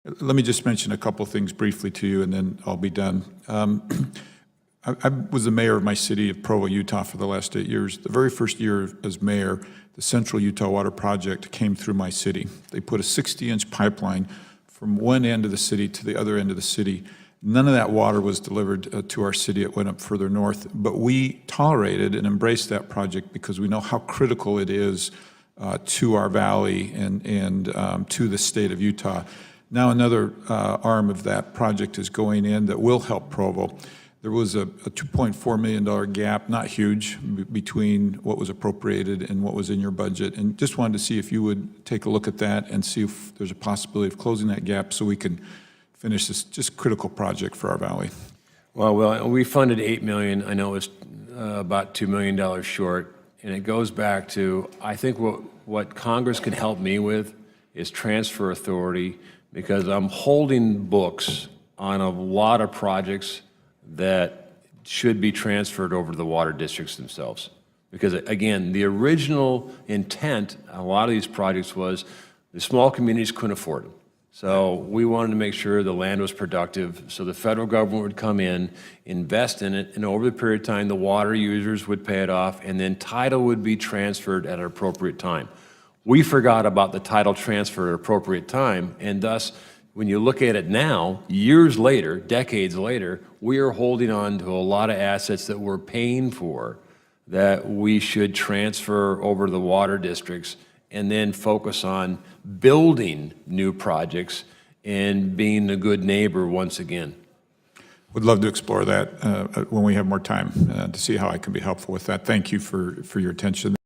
Let me just mention a couple things briefly to you, and then I'll be done. I was the mayor of my city of Provo, Utah for the last 8 years. The very first year as mayor, the Central Utah Water Project came through my city. They put a 60-inch pipeline from one end of the city to the other end of the city. None of that water was delivered to our city. It went up further north. But we tolerated and embraced that project because we know how critical it is to our valley and to the state of Utah. Now another arm of that project is going in that will help Provo. There was a $2.4 million gap, not huge, between what was appropriated and what was in your budget. And just wanted to see if you would take a look at that and see if there's a possibility of closing that gap so we can finish this just critical project for our valley. Well, we funded $8 million. I know it's about $2 million short. And it goes back to, I think what Congress can help me with is transfer authority, because I'm holding books on a lot of projects that should be transferred over to the water districts themselves. Because again, the original intent, a lot of these projects was the small communities couldn't afford them. So we wanted to make sure the land was productive, so the federal government would come in, invest in it, and over the period of time, the water users would pay it off, and then title would be transferred at an appropriate time. We forgot about the title transfer at an appropriate time, and thus, when you look at it now, years later, decades later, we are holding on to a lot of assets that we're paying for that we should transfer over to the water districts and then focus on building new projects and being a good neighbor once again. Would love to explore that when we have more time to see how I can be helpful with that. Thank you for your attention.